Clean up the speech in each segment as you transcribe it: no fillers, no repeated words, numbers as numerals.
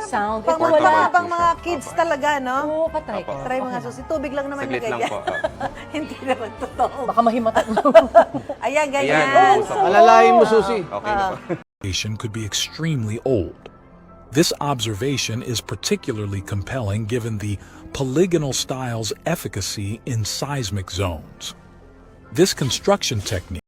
sound. Pang Ito wala. pang mga kids talaga, no? Oo, patry ko. Try mga susi. Tubig lang naman Saglit lang lagay. po. Hindi naman totoo. Baka mahimatan mo. Ayan, ganyan. Ayan, usap. Alalahin mo, Susi. Okay na po. Could be extremely old. This observation is particularly compelling given the polygonal style's efficacy in seismic zones. This construction technique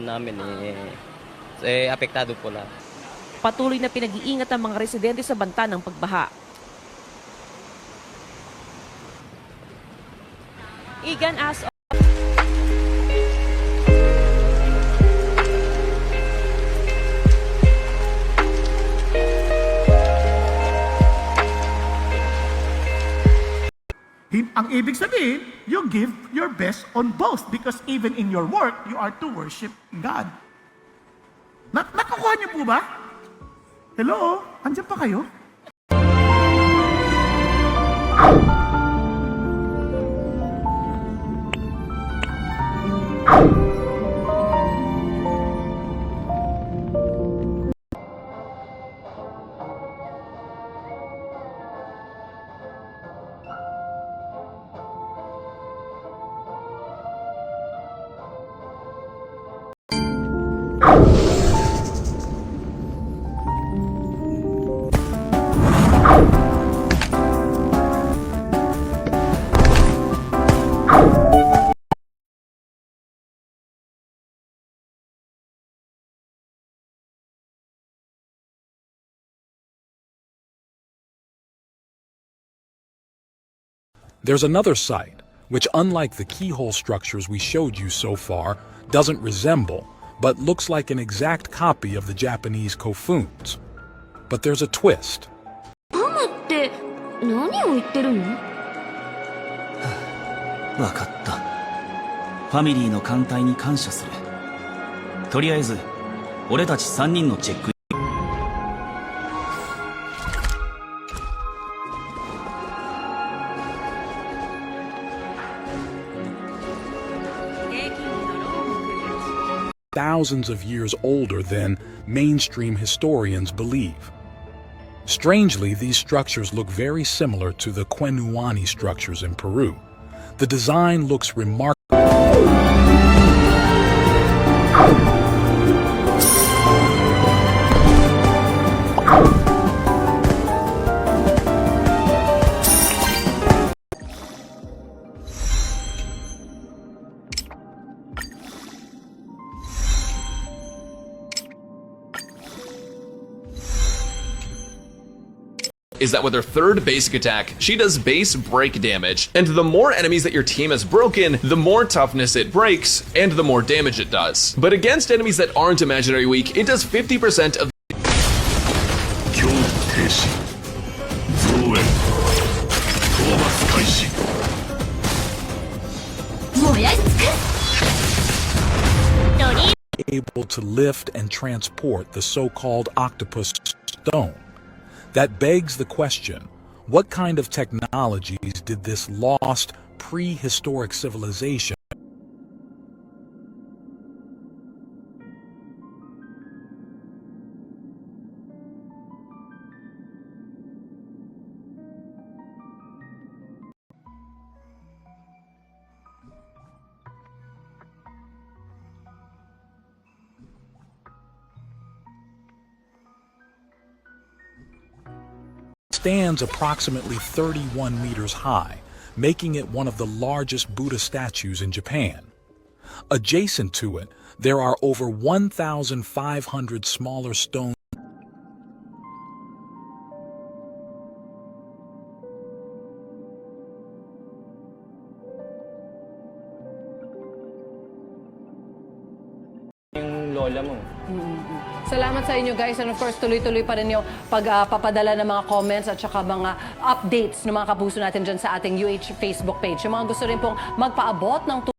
namin apektado po na. Patuloy na pinag-iingat ang mga residente sa banta ng pagbaha. Igan as Ang ibig sabihin, you give your best on both because even in your work, you are to worship God. Nakukuha niyo po ba? Hello? Andiyan pa kayo? There's another site, which unlike the keyhole structures we showed you so far, doesn't resemble, but looks like an exact copy of the Japanese kofuns. But there's a twist. って何を言ってるの？わかった。ファミリーの艦隊に感謝する。とりあえず、俺たち3人のチェック。Thousands of years older than mainstream historians believe. Strangely, these structures look very similar to the Quenuani structures in Peru. The design looks remarkable. Is that with her third basic attack, she does base break damage, and the more enemies that your team has broken, the more toughness it breaks, and the more damage it does. But against enemies that aren't imaginary weak, it does 50% of able to lift and transport the so-called octopus stone. That begs the question, what kind of technologies did this lost prehistoric civilization stands approximately 31 meters high, making it one of the largest Buddha statues in Japan. Adjacent to it, there are over 1,500 smaller stone yung lola mo. Salamat sa inyo guys, and of course tuloy-tuloy pa rin yung pagpapadala ng mga comments at saka mga updates ng mga kapuso natin dyan sa ating UH Facebook page. Yung mga gusto rin pong magpaabot ng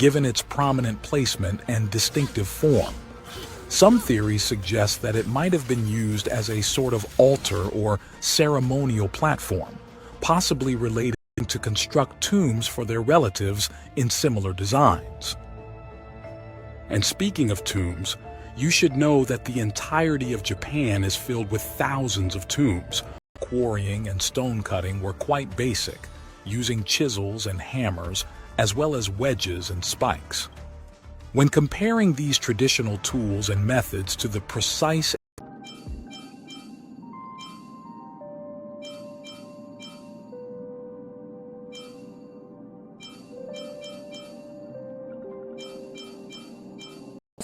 given its prominent placement and distinctive form. Some theories suggest that it might have been used as a sort of altar or ceremonial platform, possibly related to construct tombs for their relatives in similar designs. And speaking of tombs, you should know that the entirety of Japan is filled with thousands of tombs. Quarrying and stone cutting were quite basic, using chisels and hammers, as well as wedges and spikes. When comparing these traditional tools and methods to the precise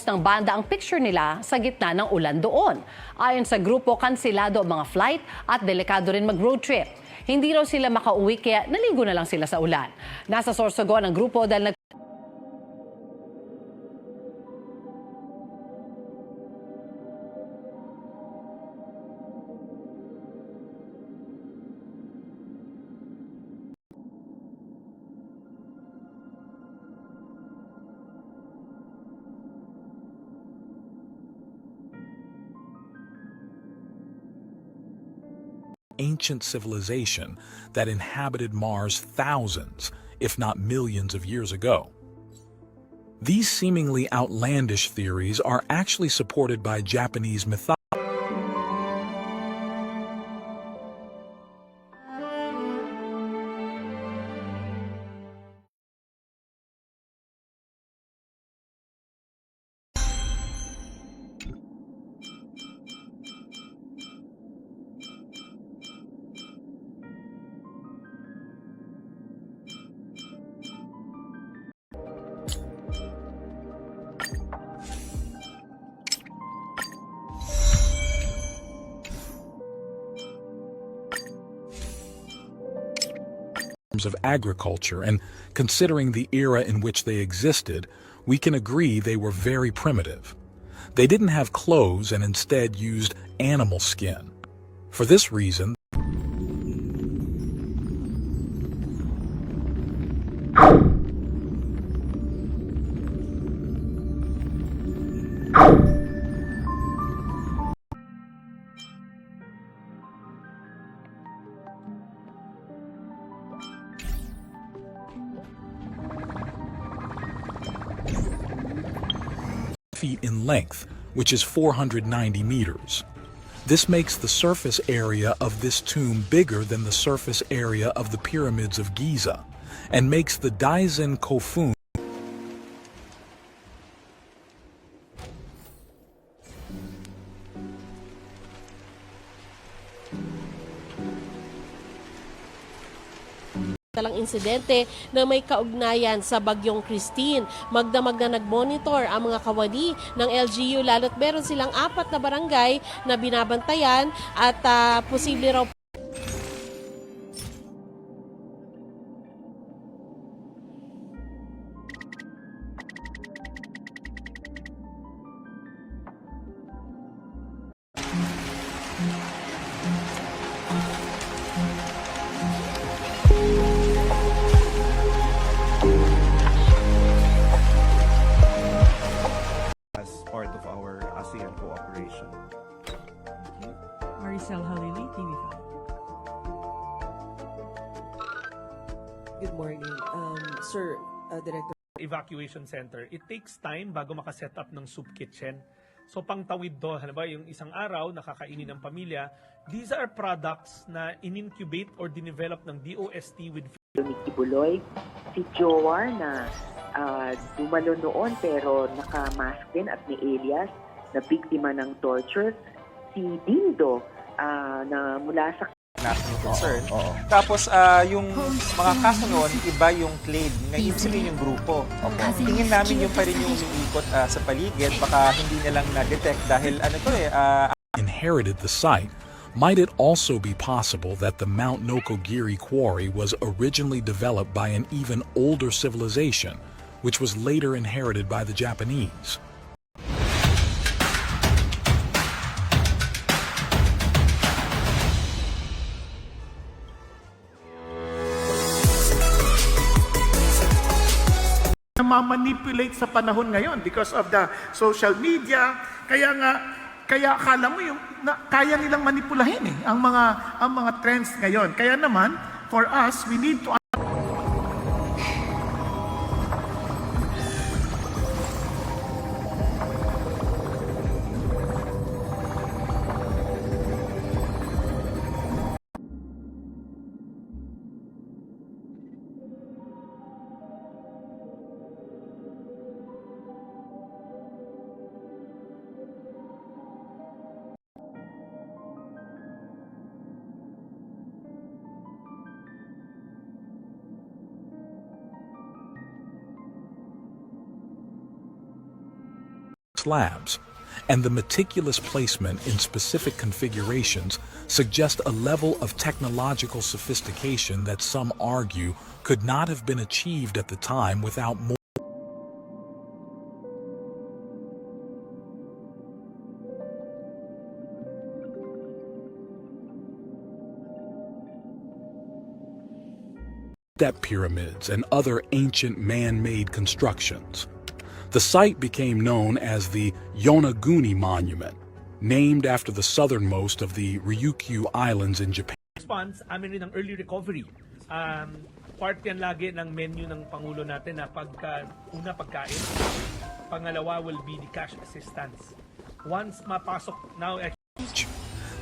ng banda ang picture nila sa gitna ng ulan doon. Ayon sa grupo, kansilado ang mga flight at delikado rin mag-road trip. Hindi raw sila makauwi kaya naligo na lang sila sa ulan. Nasa Sorsogon ang grupo dahil ancient civilization that inhabited Mars thousands, if not millions of years ago. These seemingly outlandish theories are actually supported by Japanese mythology. of agriculture, and considering the era in which they existed, we can agree they were very primitive. They didn't have clothes and instead used animal skin. For this reason, feet in length, which is 490 meters. This makes the surface area of this tomb bigger than the surface area of the pyramids of Giza, and makes the Daisen Kofun talang insidente na may kaugnayan sa Bagyong Christine. Magdamag na nag-monitor ang mga kawani ng LGU lalo't meron silang 4 na barangay na binabantayan at posible raw evacuation center, it takes time bago makaset up ng soup kitchen. So pangtawid do, halimbawa yung isang araw nakakainin ng pamilya, these are products na in-incubate or dinevelop ng DOST with ni Kibuloy, si Jowar na dumalo noon pero naka-mask din at may alias na biktima ng torture, si Dindo na mula sa national concern. Tapos yung mga kaso noon, iba yung claim. Ngayon sila yung grupo. Tingin namin yung pa rin yung umiikot sa paligid. Baka hindi nilang na-detect dahil inherited the site. Might it also be possible that the Mount Nokogiri quarry was originally developed by an even older civilization, which was later inherited by the Japanese? ma-manipulate sa panahon ngayon because of the social media. Kaya akala mo yung kaya nilang manipulahin ang mga trends ngayon. Kaya naman for us, we need to slabs, and the meticulous placement in specific configurations suggest a level of technological sophistication that some argue could not have been achieved at the time without more. Step pyramids and other ancient man-made constructions. The site became known as the Yonaguni Monument, named after the southernmost of the Ryukyu Islands in Japan. response, amin rin ang early recovery. Part yan lagi ng menu ng Pangulo natin na una pagkain, pangalawa will be the cash assistance. Once mapasok now,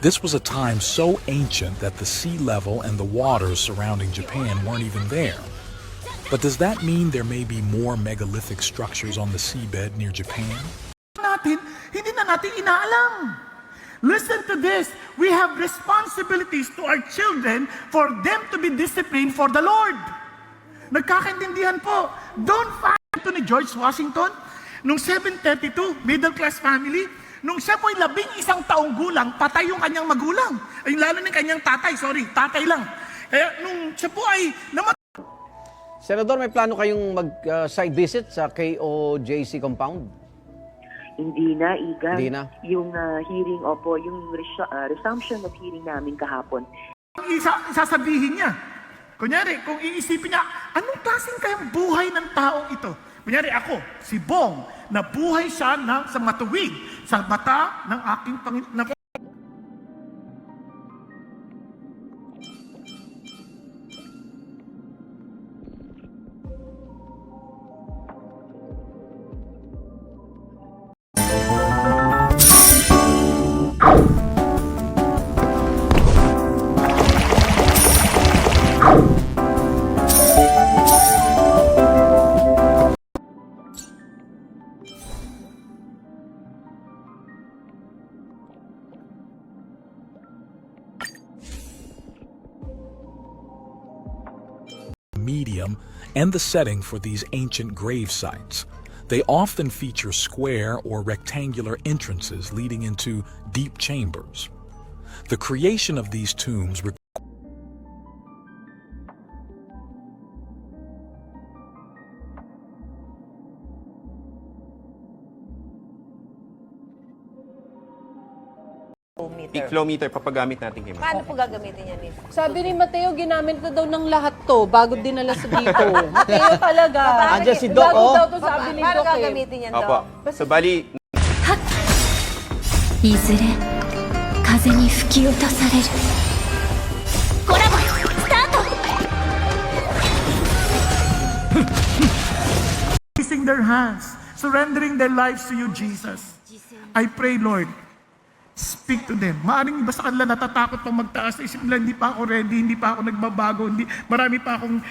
This was a time so ancient that the sea level and the waters surrounding Japan weren't even there. But does that mean there may be more megalithic structures on the seabed near Japan? Hindi na natin inaalam. Listen to this. We have responsibilities to our children for them to be disciplined for the Lord. Nagkakaintindihan po. Don't find ito ni George Washington. Nung 1732, middle class family, nung siya po'y 11 taong gulang, patay yung kanyang magulang. Ay, lalo ng kanyang tatay, tatay lang. Kaya nung siya po ay namatay. Senador, may plano kayong mag-site visit sa KOJC compound? Hindi na, Igan. Hindi na? Yung hearing, yung resumption of hearing namin kahapon. Sasabihin niya. Kunyari, kung iisipin niya, anong klaseng kayang buhay ng taong ito? Kunyari ako, si Bong, nabuhay siya sa matuwid, sa mata ng aking Panginoon. Medium and the setting for these ancient grave sites. They often feature square or rectangular entrances leading into deep chambers. The creation of these tombs peak flow meter papagamit natin kay Paano po gagamitin yan, Miss? Sabi ni Mateo, ginamit na daw ng lahat to bago dinala sa dito. Mateo talaga. Andiyan si Doc, Bago daw to sabi ni Paano Doc eh. gagamitin yan, Opo. Doc? So bali, いずれ風に吹き落とされる。コラボスタート。raising their hands, surrendering their lives to you, Jesus. I pray, Lord, speak to them. Maaring iba sa kanila natatakot pang magtaas. Isip nila, hindi pa ako ready, hindi pa ako nagbabago, marami pa akong...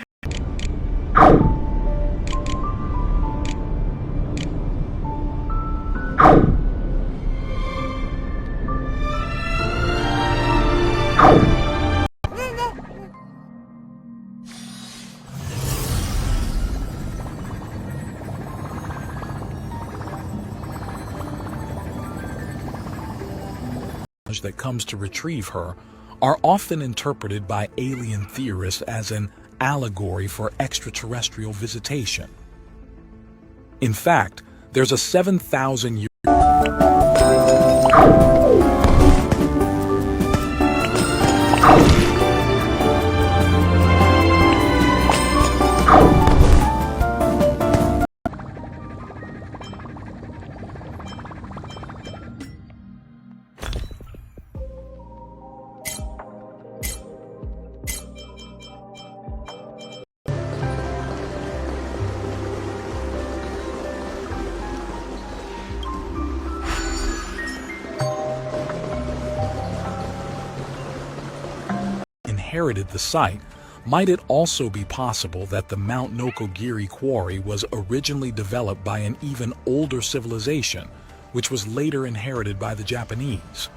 that comes to retrieve her are often interpreted by alien theorists as an allegory for extraterrestrial visitation. In fact, there's a 7,000-year inherited the site, might it also be possible that the Mount Nokogiri quarry was originally developed by an even older civilization, which was later inherited by the Japanese?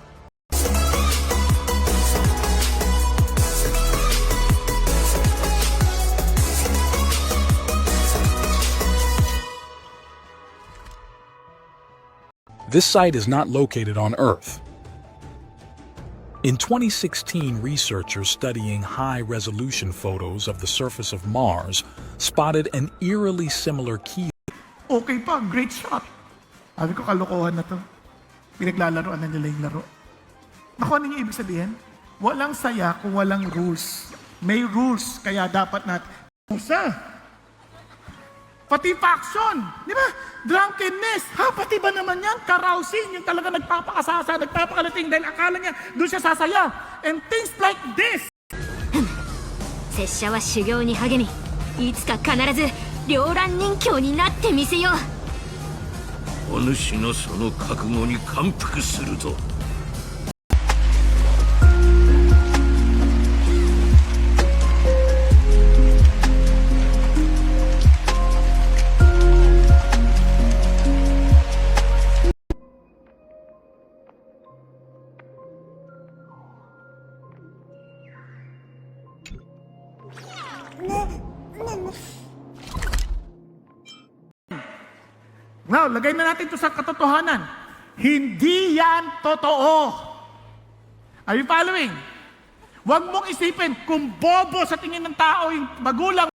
This site is not located on Earth. In 2016, researchers studying high-resolution photos of the surface of Mars spotted an eerily similar key. Okay pa, great shot. Sabi ko, kalokohan na to. Pinaglalaroan na nila yung laro. Naku, ano yung ibig sabihin? Walang saya kung walang rules. May rules, kaya dapat natin. Usa. Pati faction. Di ba? Drunkenness. Ha, pati ba naman yan? Carousing. Yung talaga nagpapakasasa, nagpapakalating dahil akala niya doon siya sasaya. And things like this. 拙者は修行に励み、いつか必ず両乱人侠になってみせよう。お主のその覚悟に感服するぞ。Now, lagay na natin ito sa katotohanan. Hindi yan totoo. Are you following? Huwag mong isipin kung bobo sa tingin ng tao yung magulang.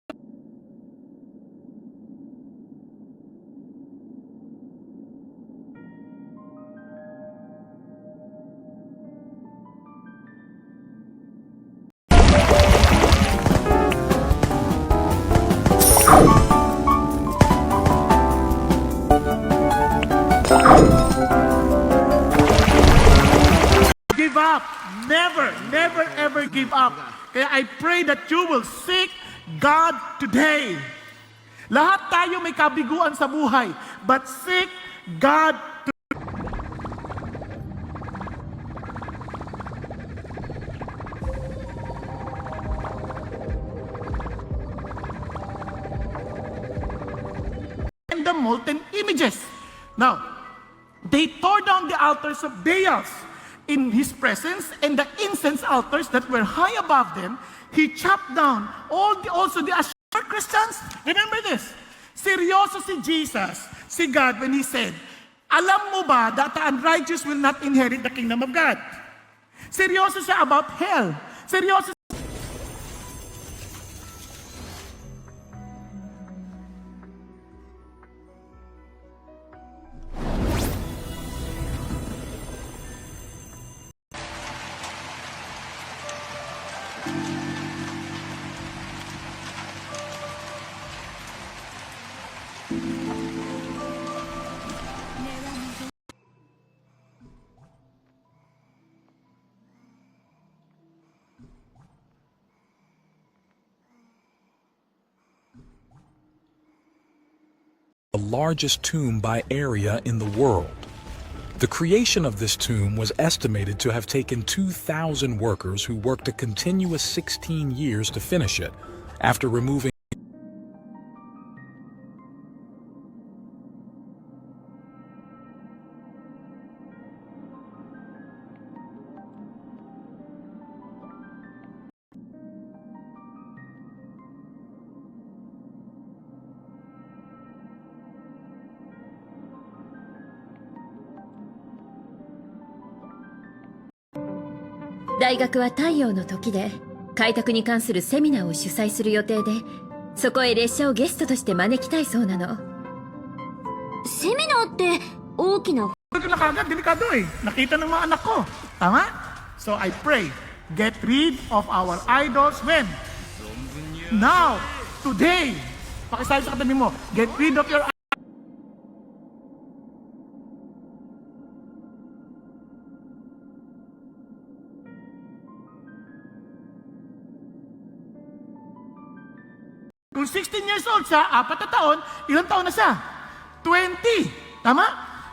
Give up. Never, never, ever give up. Kaya I pray that you will seek God today. Lahat tayo may kabiguan sa buhay, but seek God today. And the molten images. Now, they tore down the altars of Baals in his presence, and the incense altars that were high above them, he chopped down also the Ashur Christians. Remember this. Seryoso si Jesus, si God, when he said, alam mo ba that the unrighteous will not inherit the kingdom of God? Seryoso siya about hell. Seryoso. the largest tomb by area in the world. The creation of this tomb was estimated to have taken 2,000 workers who worked a continuous 16 years to finish it, after removing「大学は太陽の時で開拓に関するセミナーを主催する予定で、そこへ列車をゲストとして招きたいそうなの。セミナーって大きな…」 Ito na kagad, delikado eh. Nakita ng mga anak ko. Tama? So I pray, get rid of our idols when? Now, today. Pakisabi sa katabi mo, get rid of your Kung 16 years old siya, 4 na taon, ilang taon na siya? 20. Tama?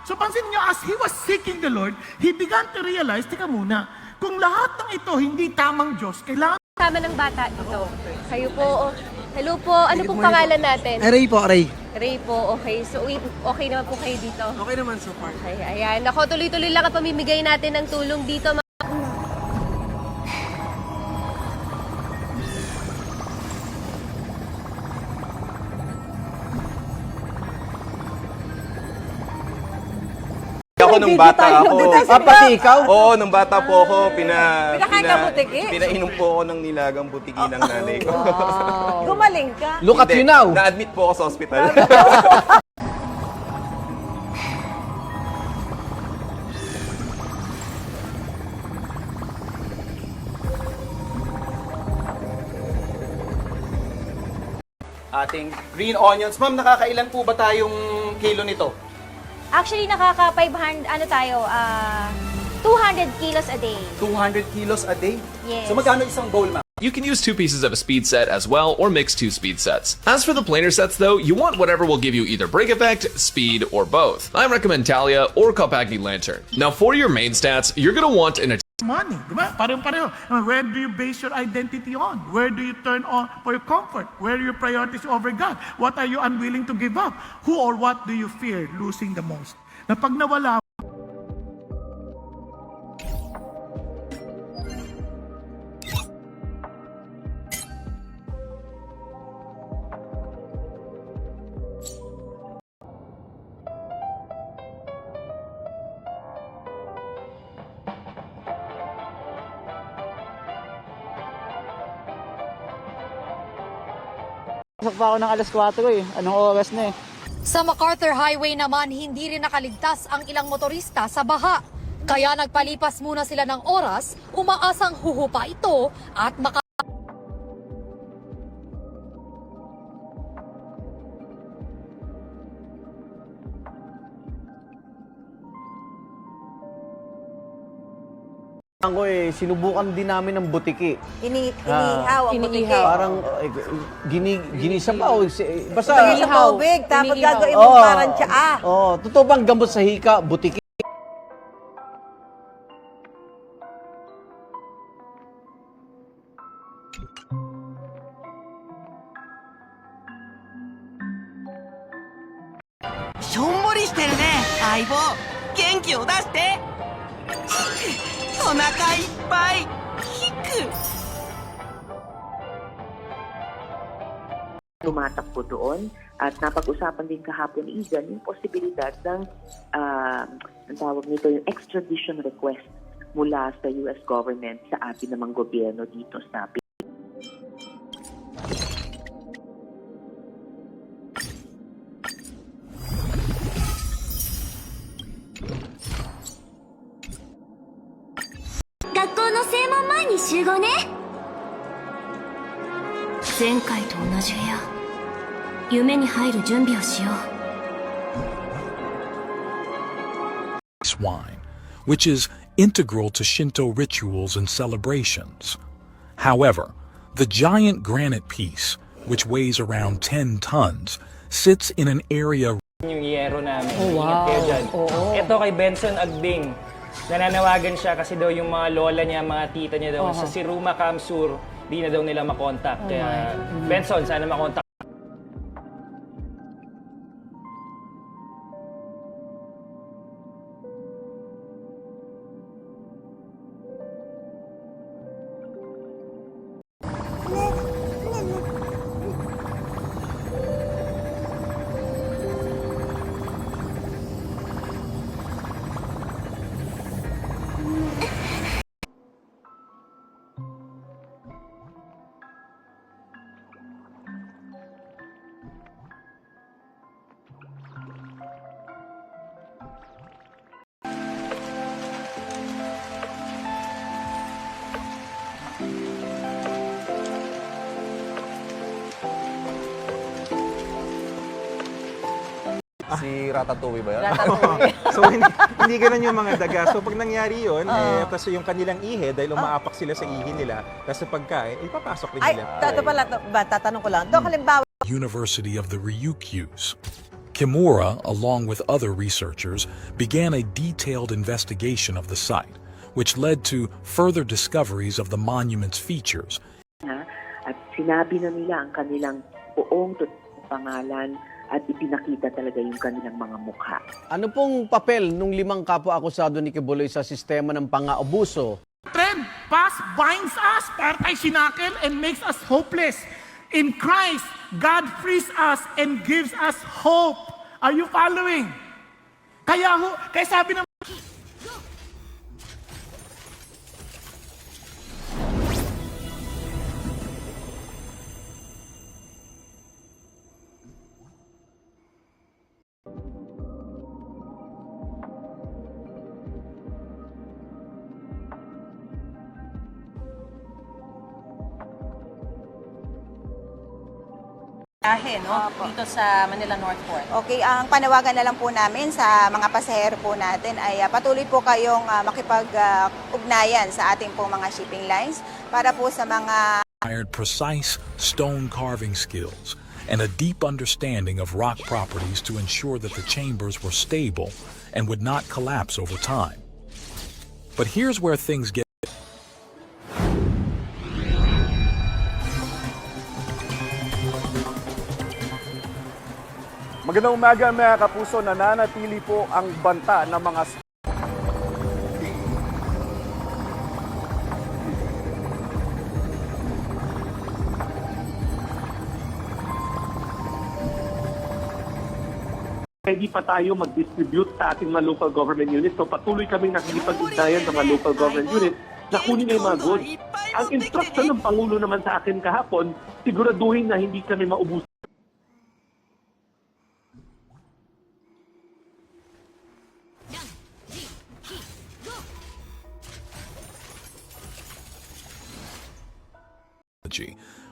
So pansin niyo, as he was seeking the Lord, he began to realize, teka muna, kung lahat ng ito hindi tamang Diyos, kailangan… Tama ng bata ito. Kayo po, hello po, ano pong pangalan natin? Ray po, Ray. Ray po, okay. So, okay naman po kayo dito? Okay naman so far. Okay, ayan. Ako, tuloy-tuloy lang ang pamimigay natin ng tulong dito. Ako nung bata ako. Pati ikaw? Oo, nung bata po ako, Pinakain ka butiki? pinainom po ako ng nilagang butiki ng nanay ko. Gumaling ka. Look at Hindi, you now. Na-admit po ako sa ospital. Ating green onions. Ma'am, nakakailan po ba tayong kilo nito? Actually, nakaka 500, 200 kilos a day. 200 kilos a day? Yes. So magkano isang bowl, ma'am? You can use 2 pieces of a speed set as well, or mix 2 speed sets. As for the planar sets though, you want whatever will give you either break effect, speed, or both. I recommend Talia or Kopagni Lantern. Now for your main stats, you're gonna want an money, di ba? Pareho-pareho. Where do you base your identity on? Where do you turn on for your comfort? Where are your priorities over God? What are you unwilling to give up? Who or what do you fear losing the most? Na pag nawala Pasok pa ako ng alas 4 eh. Anong oras na eh? Sa MacArthur Highway naman, hindi rin nakaligtas ang ilang motorista sa baha. Kaya nagpalipas muna sila ng oras, umaasang huhupa ito at Ako sinubukan din namin ng butiki. Inihaw ang butiki. Parang ginisa pa o basta Lagay sa tubig, tapos gagawin mo parang tsaa. Totoo bang gamot sa hika, butiki? Tumatakbo doon at napag-usapan din kahapon Igan yung posibilidad ng ang tawag nito yung extradition request mula sa US government sa atin namang gobyerno dito sa Pilipinas. Wine, which is integral to Shinto rituals and celebrations. However, the giant granite piece, which weighs around 10 tons, sits in an area Yung yero namin. Oh, Ingat wow. kayo dyan. Oo. Ito kay Benson Agding. Nananawagan siya kasi daw yung mga lola niya, mga tita niya daw, sa Siruma Kamsur, di na daw nila makontak. Kaya Benson, sana makontak. Si Ratatouille ba yan? So hindi ganun yung mga daga. So pag nangyari yun, tapos yung kanilang ihe, dahil umaapak sila sa ihi nila, tapos sa pagkain, ipapasok din Ay, nila. tatanong ko lang. Dok, halimbawa, University of the Ryukyus. Kimura, along with other researchers, began a detailed investigation of the site, which led to further discoveries of the monument's features. At sinabi na nila ang kanilang buong pangalan at ipinakita talaga yung kanilang mga mukha. Ano pong papel nung 5 kapwa-akusado ni Kibuloy sa sistema ng pang-aabuso? Trend, past binds us, para tayo sinakil and makes us hopeless. In Christ, God frees us and gives us hope. Are you following? Kaya sabi ng dito sa Manila North Port. okay, ang panawagan na lang po namin sa mga pasahero po natin ay patuloy po kayong makipag-ugnayan sa ating po mga shipping lines para po sa mga Required precise stone carving skills and a deep understanding of rock properties to ensure that the chambers were stable and would not collapse over time. But here's where things get Magandang umaga mga kapuso, nananatili po ang banta ng mga Pwede pa tayo mag-distribute sa ating mga local government units. So patuloy kaming nakikipag-ugnayan sa mga local government units na kunin yung mga goods. Ang instruction ng Pangulo naman sa akin kahapon, siguraduhin na hindi kami maubusan.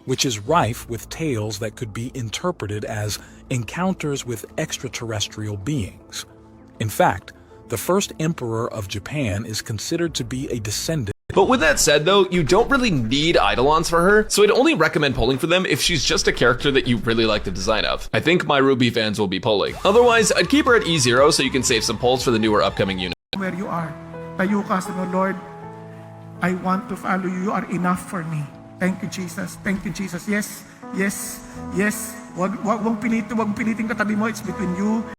which is rife with tales that could be interpreted as encounters with extraterrestrial beings. In fact, the first emperor of Japan is considered to be a descendant. But with that said, though, you don't really need eidolons for her, so I'd only recommend polling for them if she's just a character that you really like the design of. I think my Ruby fans will be polling. Otherwise, I'd keep her at E0 so you can save some polls for the newer upcoming unit. where you are. Tayo ka sa Lord, I want to follow you. You are enough for me. Thank you, Jesus. Thank you, Jesus. Yes, yes, yes. Wag pilitin katabi mo. It's between you